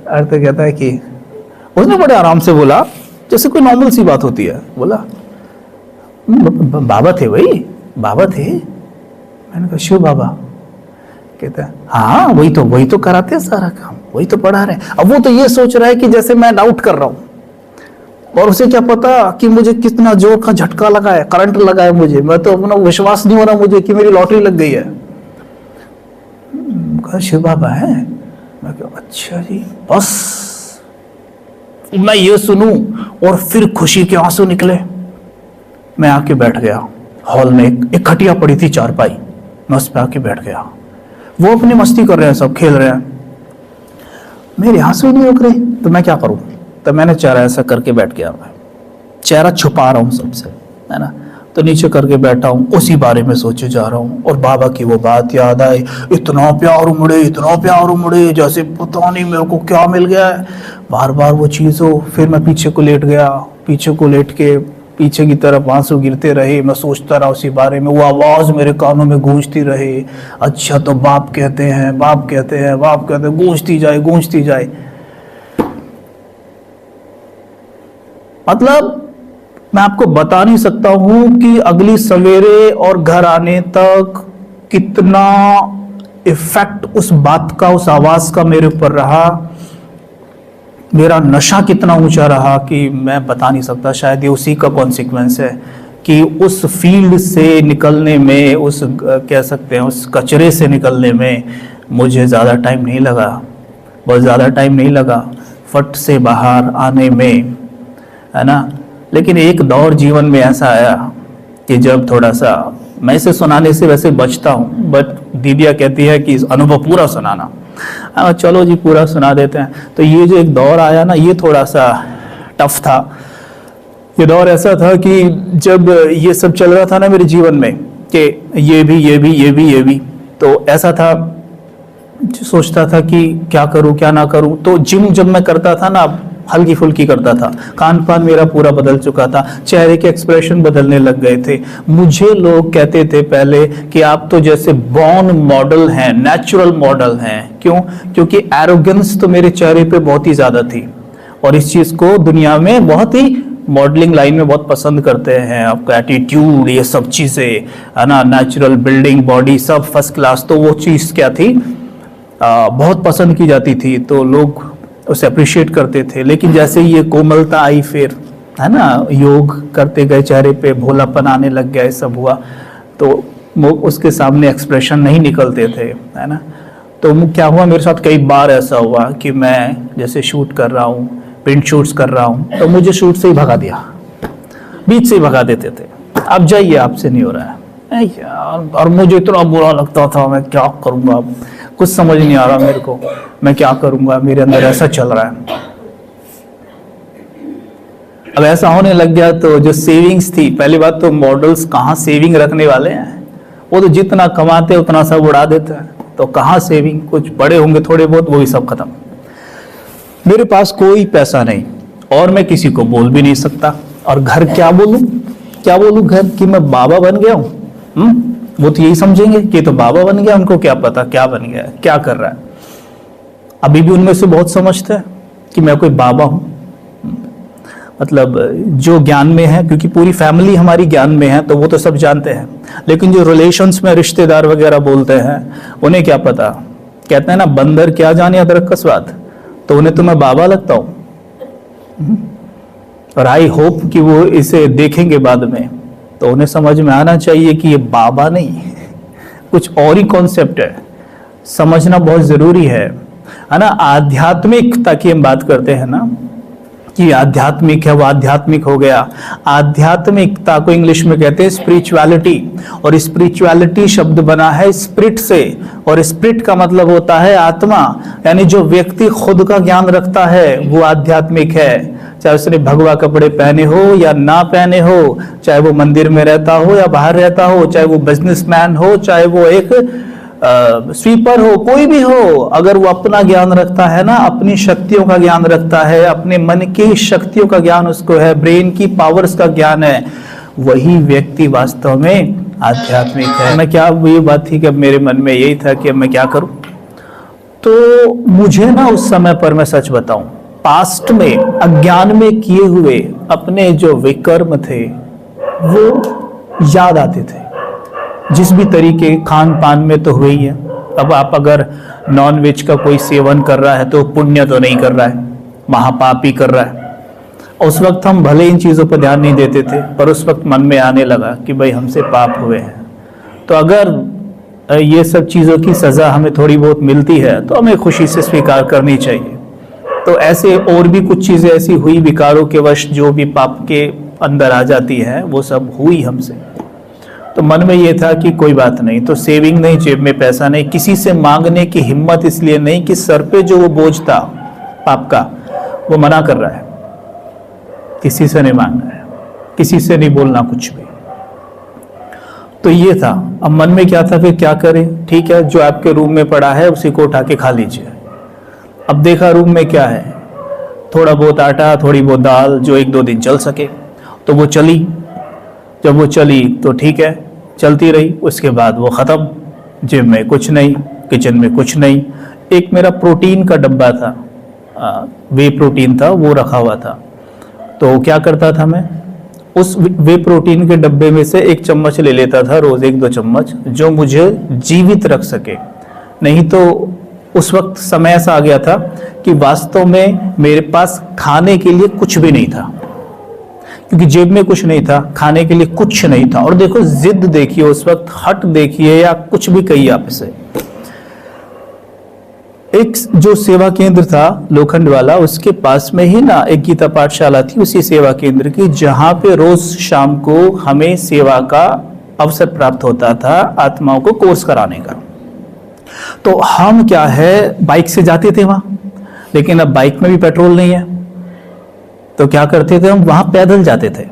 अर्थ कहता है कि उसने बड़े आराम से बोला, जैसे कोई नॉर्मल सी बात होती है, बोला बाबा थे, वही बाबा थे। मैंने कहा शिव बाबा? कहता है हाँ वही तो कराते हैं सारा काम, वही तो पढ़ा रहे हैं। अब वो तो ये सोच रहा है कि जैसे मैं डाउट कर रहा हूं, और उसे क्या पता कि मुझे कितना जोर का झटका लगा है, करंट लगा है मुझे, मैं तो अपना विश्वास नहीं हो रहा मुझे कि मेरी लॉटरी लग गई है। कहा शिव बाबा है? मैं कहा अच्छा जी, बस मैं ये सुनूं और फिर खुशी के आंसू निकले। मैं आके बैठ गया हॉल में, एक खटिया पड़ी थी चारपाई, मैं उस पर आके बैठ गया। वो अपनी मस्ती कर रहे हैं, सब खेल रहे हैं, मेरे आंसू ही नहीं रुक रहे, तो मैं क्या करूं? तो मैंने चेहरा ऐसा करके बैठ गया, मैं चेहरा छुपा रहा हूं सबसे, है ना, तो नीचे करके बैठा हूं, उसी बारे में सोचे जा रहा हूं, और बाबा की वो बात याद आई, इतना प्यार उमड़े जैसे पता नहीं मेरे को क्या मिल गया है, बार बार वो चीज़ हो। फिर मैं पीछे को लेट गया, पीछे को लेट के पीछे की तरफ आंसू गिरते रहे, मैं सोचता रहा उसी बारे में, वो आवाज़ मेरे कानों में गूंजती रहे, अच्छा तो बाप कहते हैं, गूंजती जाए। मतलब मैं आपको बता नहीं सकता हूं कि अगली सवेरे और घर आने तक कितना इफेक्ट उस बात का, उस आवाज का मेरे ऊपर रहा, मेरा नशा कितना ऊंचा रहा कि मैं बता नहीं सकता। शायद ये उसी का कॉन्सिक्वेंस है कि उस फील्ड से निकलने में, उस कह सकते हैं उस कचरे से निकलने में मुझे ज़्यादा टाइम नहीं लगा, बहुत ज़्यादा टाइम नहीं लगा फट से बाहर आने में, है ना। लेकिन एक दौर जीवन में ऐसा आया कि जब थोड़ा सा, मैं इसे सुनाने से वैसे बचता हूँ, बट दीदिया कहती है कि अनुभव पूरा सुनाना, चलो जी पूरा सुना देते हैं। तो ये जो एक दौर आया ना, ये थोड़ा सा टफ था। ये दौर ऐसा था कि जब ये सब चल रहा था ना मेरे जीवन में, कि ये भी, तो ऐसा था, सोचता था कि क्या करूं क्या ना करूं। तो जिम जब मैं करता था ना, हल्की फुल्की करता था, खान पान मेरा पूरा बदल चुका था, चेहरे के एक्सप्रेशन बदलने लग गए थे। मुझे लोग कहते थे पहले कि आप तो जैसे बॉर्न मॉडल हैं, नेचुरल मॉडल हैं। क्यों? क्योंकि एरोगेंस तो मेरे चेहरे पे बहुत ही ज्यादा थी, और इस चीज को दुनिया में बहुत ही मॉडलिंग लाइन में बहुत पसंद करते हैं, आपका एटीट्यूड, ये सब चीजें, है ना, नेचुरल बिल्डिंग, बॉडी सब फर्स्ट क्लास। तो वो चीज क्या थी, बहुत पसंद की जाती थी, तो लोग उसे अप्रिशिएट करते थे। लेकिन जैसे ये कोमलता आई, फिर है ना, योग करते गए, चेहरे पे भोलापन आने लग गया, सब हुआ, तो उसके सामने एक्सप्रेशन नहीं निकलते थे, है ना। तो क्या हुआ मेरे साथ, कई बार ऐसा हुआ कि मैं जैसे शूट कर रहा हूँ, प्रिंट शूट्स कर रहा हूँ, तो मुझे शूट से ही भगा दिया, बीच से ही भगा देते थे, आप जाइए, आपसे नहीं हो रहा है, यार, और मुझे इतना बुरा लगता था, मैं क्या करूंगा, अब कुछ समझ नहीं आ रहा मेरे को, मैं क्या करूंगा, मेरे अंदर ऐसा चल रहा है। अब ऐसा होने लग गया तो जो सेविंग्स थी, पहली बात तो मॉडल्स कहाँ सेविंग रखने वाले हैं, वो तो जितना कमाते उतना सब उड़ा देते हैं, तो कहाँ सेविंग, कुछ बड़े होंगे थोड़े बहुत, वो भी सब खत्म। मेरे पास कोई पैसा नहीं और मैं किसी को बोल भी नहीं सकता, और घर क्या बोलूं घर कि मैं बाबा बन गया हूं। वो तो यही समझेंगे कि तो बाबा बन गया, उनको क्या पता क्या बन गया, क्या कर रहा है। अभी भी उनमें से बहुत समझते हैं कि मैं कोई बाबा हूं, मतलब जो ज्ञान में है, क्योंकि पूरी फैमिली हमारी ज्ञान में है तो वो तो सब जानते हैं, लेकिन जो रिलेशंस में रिश्तेदार वगैरह बोलते हैं उन्हें क्या पता। कहते हैं ना, बंदर क्या जाने अदरक का स्वाद, तो उन्हें तो मैं बाबा लगता हूं। और आई होप कि वो इसे देखेंगे बाद में तो उन्हें समझ में आना चाहिए कि ये बाबा नहीं कुछ और ही कॉन्सेप्ट है। समझना बहुत जरूरी है ना। आध्यात्मिकता की हम बात करते हैं ना कि आध्यात्मिक है, वो आध्यात्मिक हो गया। आध्यात्मिकता को इंग्लिश में कहते हैं स्पिरिचुअलिटी, और स्पिरिचुअलिटी शब्द बना है स्पिरिट से, और स्पिरिट का मतलब होता है आत्मा, यानी जो व्यक्ति खुद का ज्ञान रखता है वो आध्यात्मिक है। चाहे उसने भगवा कपड़े पहने हो या ना पहने हो, चाहे वो मंदिर में रहता हो या बाहर रहता हो, चाहे वो बिजनेसमैन हो, चाहे वो एक स्वीपर हो, कोई भी हो, अगर वो अपना ज्ञान रखता है ना, अपनी शक्तियों का ज्ञान रखता है, अपने मन की शक्तियों का ज्ञान उसको है, ब्रेन की पावर्स का ज्ञान है, वही व्यक्ति वास्तव में आध्यात्मिक है। मैं क्या, ये बात थी कि अब मेरे मन में यही था कि अब मैं क्या करूं। तो मुझे ना उस समय पर, मैं सच बताऊं, पास्ट में अज्ञान में किए हुए अपने जो विकर्म थे वो याद आते थे। जिस भी तरीके खान पान में तो हुई है। अब आप अगर नॉन वेज का कोई सेवन कर रहा है तो पुण्य तो नहीं कर रहा है, महापाप ही कर रहा है। उस वक्त हम भले इन चीज़ों पर ध्यान नहीं देते थे, पर उस वक्त मन में आने लगा कि भाई हमसे पाप हुए हैं। तो अगर ये सब चीज़ों की सज़ा हमें थोड़ी बहुत मिलती है तो हमें खुशी से स्वीकार करनी चाहिए। तो ऐसे और भी कुछ चीज़ें ऐसी हुई विकारों के वश, जो भी पाप के अंदर आ जाती है, वो सब हुई हमसे। तो मन में ये था कि कोई बात नहीं, तो सेविंग नहीं, जेब में पैसा नहीं, किसी से मांगने की हिम्मत इसलिए नहीं कि सर पे जो वो बोझ था पाप का वो मना कर रहा है, किसी से नहीं मांगना है, किसी से नहीं बोलना कुछ भी। तो ये था। अब मन में क्या था, फिर क्या करें। ठीक है, जो आपके रूम में पड़ा है उसी को उठा के खा लीजिए। अब देखा रूम में क्या है, थोड़ा बहुत आटा, थोड़ी बहुत दाल, जो 1-2 दिन चल सके। तो वो चली, जब वो चली तो ठीक है, चलती रही। उसके बाद वो ख़त्म, जेब में कुछ नहीं, किचन में कुछ नहीं। एक मेरा प्रोटीन का डब्बा था, वे प्रोटीन था, वो रखा हुआ था। तो क्या करता था मैं, उस वे प्रोटीन के डब्बे में से 1 चम्मच ले लेता था रोज़, 1-2 चम्मच, जो मुझे जीवित रख सके। नहीं तो उस वक्त समय ऐसा आ गया था कि वास्तव में मेरे पास खाने के लिए कुछ भी नहीं था, क्योंकि जेब में कुछ नहीं था, खाने के लिए कुछ नहीं था। और देखो जिद देखिए उस वक्त, हट देखिए, या कुछ भी कहिए आप इसे। एक जो सेवा केंद्र था लोखंड वाला, उसके पास में ही ना एक गीता पाठशाला थी, उसी सेवा केंद्र की, जहां पे रोज शाम को हमें सेवा का अवसर प्राप्त होता था, आत्माओं को कोर्स कराने का। तो हम क्या है, बाइक से जाते थे वहां, लेकिन अब बाइक में भी पेट्रोल नहीं है, तो क्या करते थे, हम वहां पैदल जाते थे।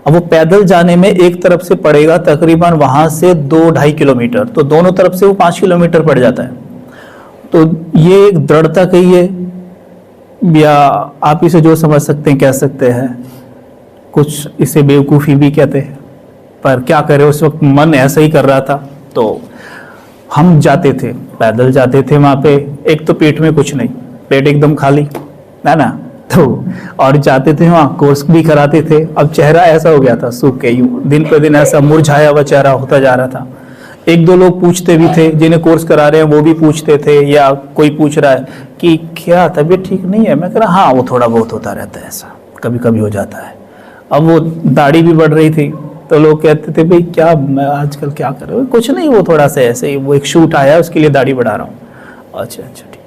अब वो पैदल जाने में एक तरफ से पड़ेगा तकरीबन वहां से 2-2.5 किलोमीटर, तो दोनों तरफ से वो 5 किलोमीटर पड़ जाता है। तो ये एक दृढ़ता कहिए, या आप इसे जो समझ सकते हैं कह सकते हैं, कुछ इसे बेवकूफ़ी भी कहते हैं, पर क्या करें, उस वक्त मन ऐसा ही कर रहा था। तो हम जाते थे, पैदल जाते थे वहाँ पे। एक तो पेट में कुछ नहीं, पेट एकदम खाली है ना, तो और जाते थे वहाँ, कोर्स भी कराते थे। अब चेहरा ऐसा हो गया था सूख के, यूं दिन पर दिन ऐसा मुरझाया हुआ चेहरा होता जा रहा था। 1-2 लोग पूछते भी थे, जिन्हें कोर्स करा रहे हैं वो भी पूछते थे, या कोई पूछ रहा है कि क्या तबीयत ठीक नहीं है। मैं कह रहा हाँ, वो थोड़ा बहुत होता रहता है, ऐसा कभी कभी हो जाता है। अब वो दाढ़ी भी बढ़ रही थी, तो लोग कहते थे भाई क्या मैं आजकल क्या कर रहे हो, कुछ नहीं, वो थोड़ा सा ऐसे ही, वो एक शूट आया उसके लिए दाढ़ी बढ़ा रहा हूँ। अच्छा ठीक,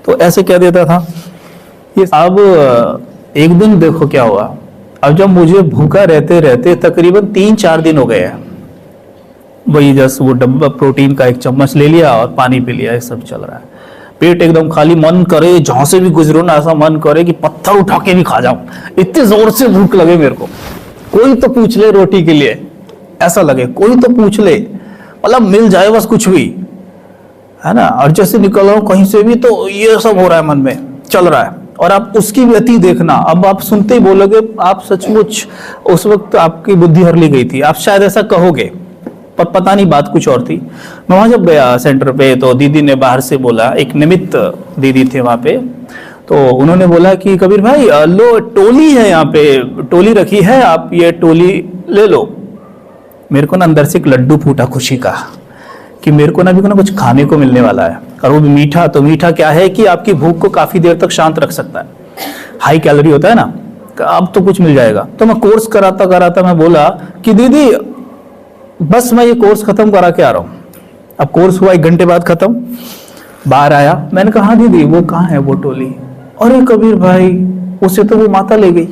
तो ऐसे कह देता था ये। अब एक दिन देखो क्या हुआ, अब जब मुझे भूखा रहते रहते तकरीबन 3-4 दिन हो गए हैं, वही जस्ट वो डब्बा प्रोटीन का एक चम्मच ले लिया और पानी पी लिया, ये सब चल रहा है। पेट एकदम खाली, मन करे जहां से भी गुजरो ना ऐसा मन करे कि पत्थर उठा के भी खा जाऊं, इतने जोर से भूख लगे मेरे को। कोई तो पूछ ले रोटी के लिए, ऐसा लगे कोई तो पूछ ले, मतलब मिल जाए बस कुछ भी, है ना। और जैसे निकल रहा हूं कहीं से भी तो ये सब हो रहा है, मन में चल रहा है। और आप उसकी गति देखना, अब आप सुनते ही बोलोगे आप सचमुच उस वक्त आपकी बुद्धि हर ली गई थी, आप शायद ऐसा कहोगे, पर पता नहीं बात कुछ और थी। मैं वहां जब गया सेंटर पे तो दीदी ने बाहर से बोला, एक निमित्त दीदी थे वहां पे, तो उन्होंने बोला कि कबीर भाई लो टोली है यहाँ पे, टोली रखी है, आप ये टोली ले लो। मेरे को ना अंदर से एक लड्डू फूटा खुशी का कि मेरे को ना अभी कुछ खाने को मिलने वाला है, और वो भी मीठा। तो मीठा क्या है कि आपकी भूख को काफी देर तक शांत रख सकता है, हाई कैलोरी होता है ना, अब तो कुछ मिल जाएगा। तो मैं कोर्स कराता मैं बोला कि दीदी बस मैं ये कोर्स खत्म करा के आ रहा हूँ। अब कोर्स हुआ 1 घंटे बाद खत्म, बाहर आया, मैंने कहा हाँ दीदी वो कहाँ है वो टोली? अरे कबीर भाई उसे तो वो माता ले गई।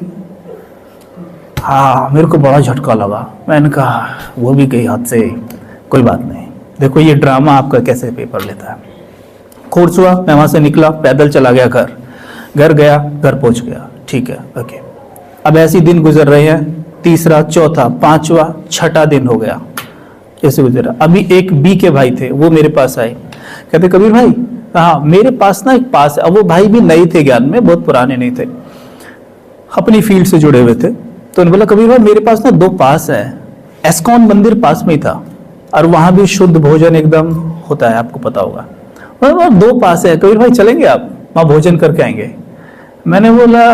हाँ, मेरे को बड़ा झटका लगा। मैंने कहा वो भी गई हाथ से, कोई बात नहीं। देखो ये ड्रामा आपका कैसे पेपर लेता है। कोर्स हुआ, मैं वहां से निकला, पैदल चला गया घर गया, घर पहुंच गया, ठीक है ओके। अब ऐसे दिन गुजर रहे हैं, तीसरा, चौथा, 5वां, 6ठा दिन हो गया, ऐसे गुजरा। अभी एक बी के भाई थे, वो मेरे पास आए, कहते कबीर भाई हाँ मेरे पास ना एक पास है। अब वो भाई भी नए थे ज्ञान में, बहुत पुराने नहीं थे, अपनी फील्ड से जुड़े हुए थे। तो उन्होंने बोला कबीर भाई मेरे पास ना 2 पास है, एस्कॉन मंदिर पास में ही था, और वहां भी शुद्ध भोजन एकदम होता है, आपको पता होगा। 2 पास है, कबीर भाई चलेंगे आप, वहां भोजन करके आएंगे। मैंने बोला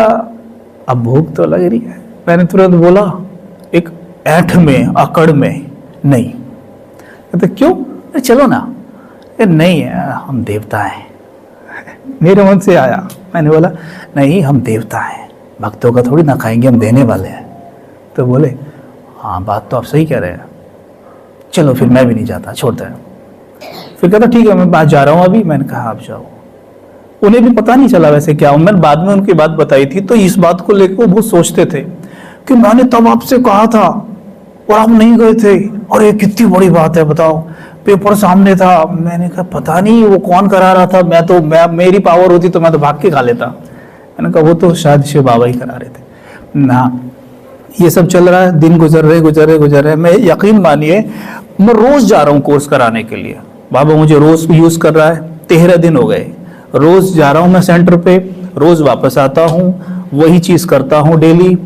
अब भूख तो लग रही है। मैंने तुरंत बोला एक ऐठ में अकड़ में नहीं। कहते क्यों? चलो ना। नहीं हम देवता हैं। मेरे मन से आया, मैंने बोला नहीं हम देवता हैं, भक्तों का थोड़ी ना खाएंगे, हम देने वाले हैं। तो बोले हाँ बात तो आप सही कह रहे हैं, चलो फिर मैं भी नहीं जाता, छोड़ता है। फिर कहता ठीक है मैं बात जा रहा हूँ अभी। मैंने कहा आप जाओ। उन्हें भी पता नहीं चला वैसे क्या, मैंने बाद में उनकी बात बताई थी, तो इस बात को लेकर वो बहुत सोचते थे कि मैंने तब आपसे कहा था और आप नहीं गए थे, और ये कितनी बड़ी बात है बताओ, पेपर सामने था। मैंने कहा पता नहीं वो कौन करा रहा था, मैं मेरी पावर होती तो मैं तो भाग के खा लेता। मैंने कहा वो तो शायद शिव बाबा ही करा रहे थे ना। ये सब चल रहा है, दिन गुजर रहे। मैं यकीन मानिए मैं रोज जा रहा हूँ कोर्स कराने के लिए, बाबा मुझे रोज यूज कर रहा है। 13 दिन हो गए, रोज जा रहा हूँ मैं सेंटर पे, रोज वापस आता हूँ, वही चीज करता हूँ डेली।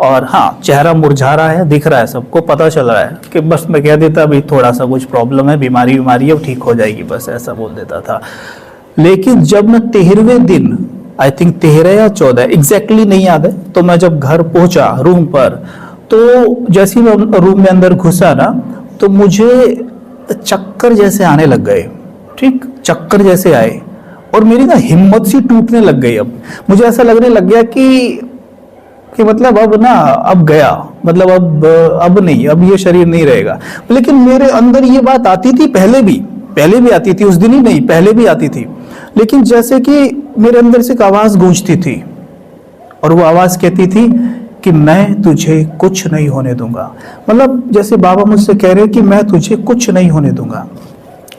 और हाँ चेहरा मुरझा रहा है, दिख रहा है, सबको पता चल रहा है कि बस मैं कह देता अभी थोड़ा सा कुछ प्रॉब्लम है, बीमारी है, अब ठीक हो जाएगी, बस ऐसा बोल देता था। लेकिन जब मैं 13वें दिन, आई थिंक 13 या 14 एग्जैक्टली नहीं याद है, तो मैं जब घर पहुंचा रूम पर, तो जैसे ही मैं रूम में अंदर घुसा ना, तो मुझे चक्कर जैसे आने लग गए। ठीक, चक्कर जैसे आए और मेरी ना हिम्मत सी टूटने लग गई। अब मुझे ऐसा लगने लग गया कि मतलब अब ना, अब गया, मतलब अब नहीं, अब ये शरीर नहीं रहेगा। लेकिन मेरे अंदर ये बात आती थी, पहले भी आती थी, उस दिन ही नहीं, पहले भी आती थी। लेकिन जैसे कि मेरे अंदर से एक आवाज गूंजती थी, और वो आवाज कहती थी कि मैं तुझे कुछ नहीं होने दूंगा। मतलब जैसे बाबा मुझसे कह रहे कि मैं तुझे कुछ नहीं होने दूंगा।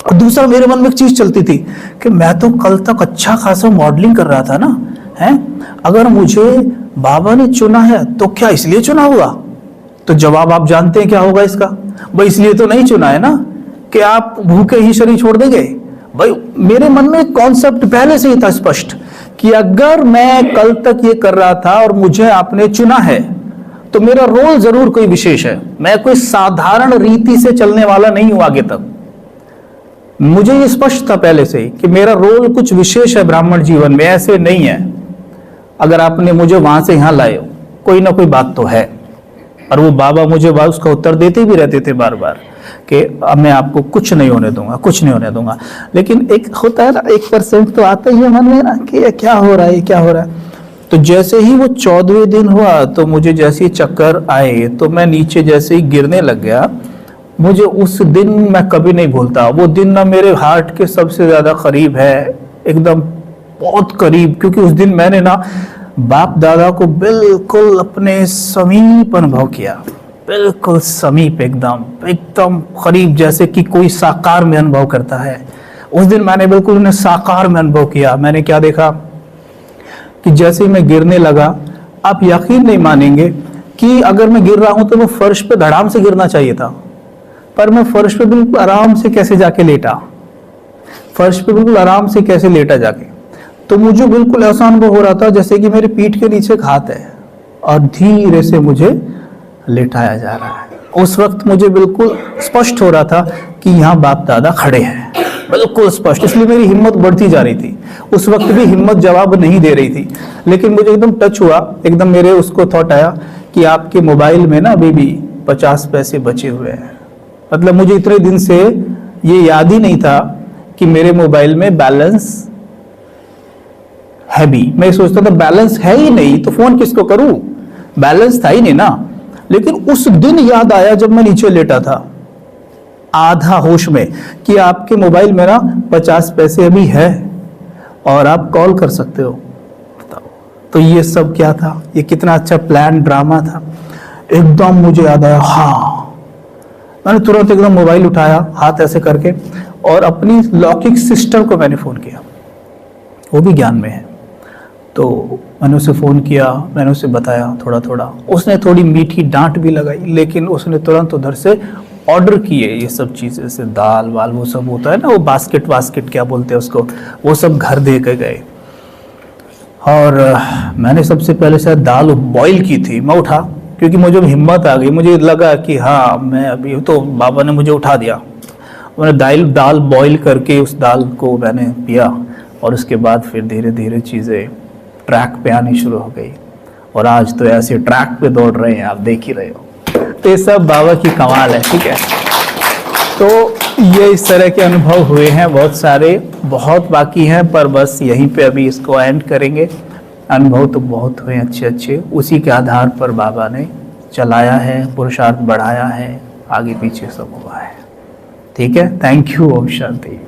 और दूसरा मेरे मन में एक चीज चलती थी कि मैं तो कल तक अच्छा खासा मॉडलिंग कर रहा था ना, है, अगर मुझे बाबा ने चुना है तो क्या इसलिए चुना हुआ? तो जवाब आप जानते हैं क्या होगा इसका, भाई इसलिए तो नहीं चुना है ना कि आप भूखे ही शरीर छोड़ देंगे। भाई मेरे मन में कॉन्सेप्ट पहले से ही था स्पष्ट कि अगर मैं कल तक ये कर रहा था और मुझे आपने चुना है तो मेरा रोल जरूर कोई विशेष है, मैं कोई साधारण रीति से चलने वाला नहीं हूं आगे तक। मुझे ये स्पष्ट था पहले से ही कि मेरा रोल कुछ विशेष है ब्राह्मण जीवन में, ऐसे नहीं है। अगर आपने मुझे वहां से यहां लाए, कोई ना कोई बात तो है। और वो बाबा मुझे उसका उत्तर देते भी रहते थे बार बार कि अब मैं आपको कुछ नहीं होने दूंगा, कुछ नहीं होने दूंगा। लेकिन एक होता है ना, 1% तो आता ही है मन में ना कि ये क्या हो रहा है, क्या हो रहा है। तो जैसे ही वो 14वें दिन हुआ तो मुझे जैसे ही चक्कर आए तो मैं नीचे जैसे ही गिरने लग गया। मुझे उस दिन मैं कभी नहीं भूलता। वो दिन ना मेरे हार्ट के सबसे ज्यादा करीब है, एकदम बहुत करीब, क्योंकि उस दिन मैंने ना बाप दादा को बिल्कुल अपने समीप अनुभव किया। बिल्कुल समीप, एकदम एकदम करीब, जैसे कि कोई साकार में अनुभव करता है। उस दिन मैंने बिल्कुल उन्हें साकार में अनुभव किया। मैंने क्या देखा कि जैसे ही मैं गिरने लगा, आप यकीन नहीं मानेंगे कि अगर मैं गिर रहा हूं तो मैं फर्श पे धड़ाम से गिरना चाहिए था, पर मैं फर्श पे बिल्कुल आराम से कैसे जाके लेटा, फर्श पे बिल्कुल आराम से कैसे लेटा जाके। तो मुझे बिल्कुल ऐसा अनुभव हो रहा था जैसे कि मेरे पीठ के नीचे एक हाथ है और धीरे से मुझे लेटाया जा रहा है। उस वक्त मुझे बिल्कुल स्पष्ट हो रहा था कि यहाँ बाप दादा खड़े हैं, बिल्कुल स्पष्ट। इसलिए मेरी हिम्मत बढ़ती जा रही थी। उस वक्त भी हिम्मत जवाब नहीं दे रही थी, लेकिन मुझे एकदम टच हुआ, एकदम मेरे उसको थॉट आया कि आपके मोबाइल में ना अभी भी 50 पैसे बचे हुए हैं। मतलब मुझे इतने दिन से ये याद ही नहीं था कि मेरे मोबाइल में बैलेंस है भी। मैं सोचता था बैलेंस है ही नहीं तो फोन किसको करूं, बैलेंस था ही नहीं ना। लेकिन उस दिन याद आया जब मैं नीचे लेटा था आधा होश में कि आपके मोबाइल में ना 50 पैसे अभी है और आप कॉल कर सकते हो। बताओ, तो ये सब क्या था, ये कितना अच्छा प्लान ड्रामा था। एकदम मुझे याद आया, हाँ। मैंने तुरंत एकदम मोबाइल उठाया हाथ ऐसे करके और अपनी लॉकिंग सिस्टर को मैंने फोन किया, वो भी ज्ञान में है। तो मैंने उसे फ़ोन किया, मैंने उसे बताया थोड़ा थोड़ा। उसने थोड़ी मीठी डांट भी लगाई, लेकिन उसने तुरंत उधर से ऑर्डर किए ये सब चीज़ें, जैसे दाल वाल वो सब होता है ना, वो बास्केट क्या बोलते हैं उसको, वो सब घर दे के गए। और मैंने सबसे पहले शायद दाल बॉईल की थी, मैं उठा क्योंकि मुझे हिम्मत आ गई। मुझे लगा कि हाँ मैं अभी, तो बाबा ने मुझे उठा दिया। मैंने दाल बॉईल करके उस दाल को मैंने पिया और उसके बाद फिर धीरे धीरे चीज़ें ट्रैक पे आनी शुरू हो गई। और आज तो ऐसे ट्रैक पे दौड़ रहे हैं, आप देख ही रहे हो। तो ये सब बाबा की कमाल है, ठीक है। तो ये इस तरह के अनुभव हुए हैं बहुत सारे, बहुत बाकी हैं, पर बस यहीं पे अभी इसको एंड करेंगे। अनुभव तो बहुत हुए अच्छे अच्छे, उसी के आधार पर बाबा ने चलाया है, पुरुषार्थ बढ़ाया है, आगे पीछे सब हुआ है। ठीक है, थैंक यू। ओम शांति।